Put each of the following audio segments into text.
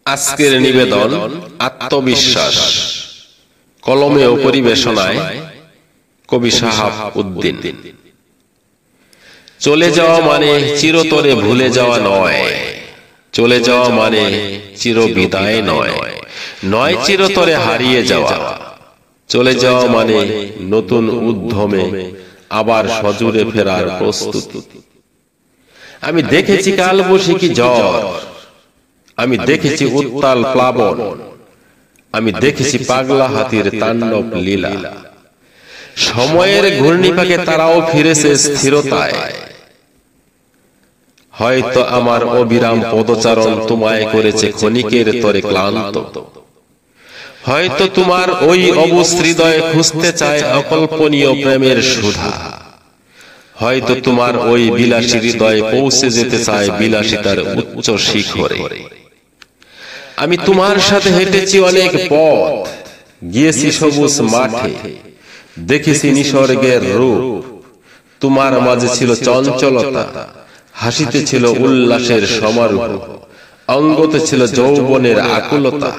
আজকের নিবেদন আত্মবিশ্বাস। কলমে ও পরিবেশনায় কবি শাহাব উদ্দিন। চলে যাওয়া মানে চিরতরে ভুলে যাওয়া নয়, চলে যাওয়া মানে চির বিদায় নয়, নয় চিরতরে হারিয়ে যাওয়া। চলে যাওয়া মানে নতুন উদ্যমে আবার সজোরে ফেরার প্রস্তুতি। আমি দেখেছি কালবৈশাখী ঝড়, আমি দেখেছি উত্তাল প্লাবন, আমি দেখেছি পাগলা হাতির তাণ্ডব লীলা। সময়ের ঘূর্ণিপাকে তারাও ফিরেছে স্থিরতায়। হয়তো আমার অবিরাম পদচারণ তোমায় করেছে ক্ষণিকের তরে ক্লান্ত। হয়তো তোমার ওই অবুঝ হৃদয় খুঁজতে চায় অকল্পনীয় প্রেমের সুধা। হয়তো তোমার ওই বিলাসী হৃদয় পৌঁছে যেতে চায় বিলাসিতার উচ্চ শিখরে। আমি তোমার সাথে হেঁটেছি অনেক পথ, গিয়েছি সবুজ মাঠে, দেখেছি নিসর্গের রূপ। তোমার মাঝে ছিল চঞ্চলতা, হাসিতে ছিল উল্লাসের সমারোহ, অঙ্গতে ছিল যৌবনের আকুলতা।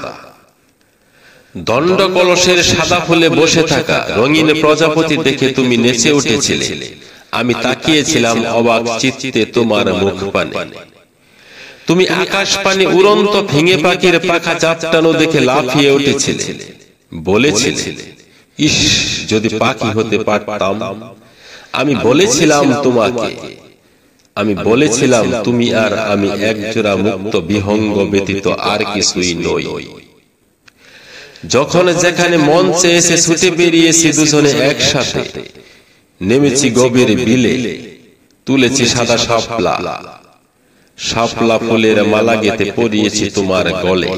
দণ্ড কলসের সাদা ফুলে বসে থাকা রঙিন প্রজাপতি দেখে তুমি নেচে উঠেছিলে। আমি তাকিয়েছিলাম অবাক চিত্তে তোমার মুখ পানে। তুমি আকাশ পানে উড়ন্ত ভেঙে পাখির পাখা চাপটানো দেখে লাফিয়ে উঠেছিলে, বলেছিলে, ইস যদি পাখি হতে পারতাম। আমি বলেছিলাম তোমাকে, আমি বলেছিলাম তুমি আর আমি একজোড়া মুক্ত বিহঙ্গ ব্যতীত আর কিছুই নই। যখন যেখানে মন চেয়েছে ছুটে বেরিয়েছি দুজনে একসাথে, নেমেছি গভীর বিলে, তুলেছি সাদা শাপলা, শাপলা ফুলের মালা গেঁথে পরিয়েছি তোমার গলে।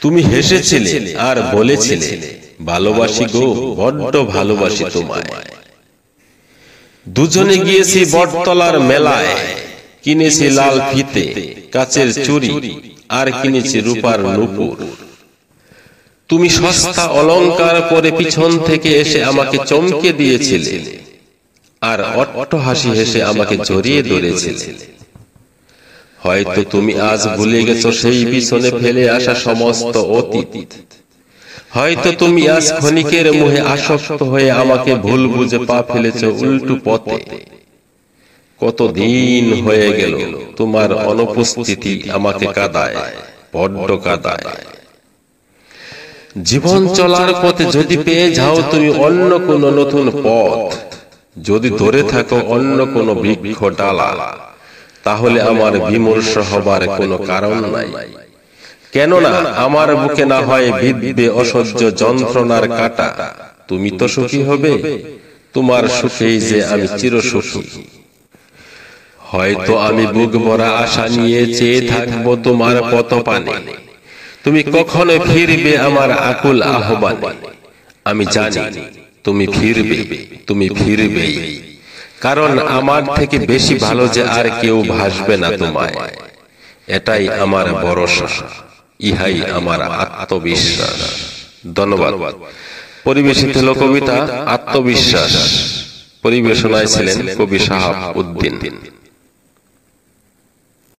তুমি হেসেছিলে আর বলেছিলে, ভালোবাসি গো, বড্ড ভালোবাসি তোমায়। দুজনে গিয়েছি বটতলার মেলায়, কিনেছি লাল ফিতে, কাচের চুড়ি, আর কিনেছি রূপার নূপুর। তুমি সস্তা অলংকার পরে পিছন থেকে এসে আমাকে চমকে দিয়েছিলে, আর অট্ট হাসি হেসে আমাকে জড়িয়ে ধরেছিলে। হয়তো তুমি আজ ভুলে গেছো সেই পিছনে ফেলে আসা সমস্ত অতীত। হয়তো তুমি আজ ক্ষণিকের মোহে আসক্ত হয়ে আমাকে ভুল বুঝে পা ফেলেছো উল্টো পথে। কতদিন হয়ে গেল তোমার অনুপস্থিতি আমাকে কাঁদায়, বড্ড কাঁদায়। জীবন চলার পথে যদি পেয়ে যাও তুমি অন্য কোনো নতুন পথ, যদি ধরে থাকো অন্য কোনো বৃক্ষ ডালা, তাহলে আমার বিমর্ষ হবার কোনো কারণ নাই। কেননা আমার বুকে না হয় বিঁধবে অসহ্য যন্ত্রণার কাঁটা, তুমি তো সুখী হবে, তোমার সুখেই যে আমি চিরসুখী। হয়তো আমি বুক ভরা আশা নিয়ে চেয়ে থাকবো তোমার পদপানে, তুমি কখনো ফিরবে আমার আকুল আহ্বানে। আমি জানি তুমি ফিরবে, তুমি ফিরবেই, কারণ আমার থেকে বেশি ভালো যে আর কেউ ভাসবে না তোমায়। এটাই আমার ভরসা, ইহাই আমার আত্মবিশ্বাস। ধন্যবাদ। পরিবেশিত হলো কবিতা আত্মবিশ্বাস। পরিবেশনায় ছিলেন কবি শাহাব উদ্দিন।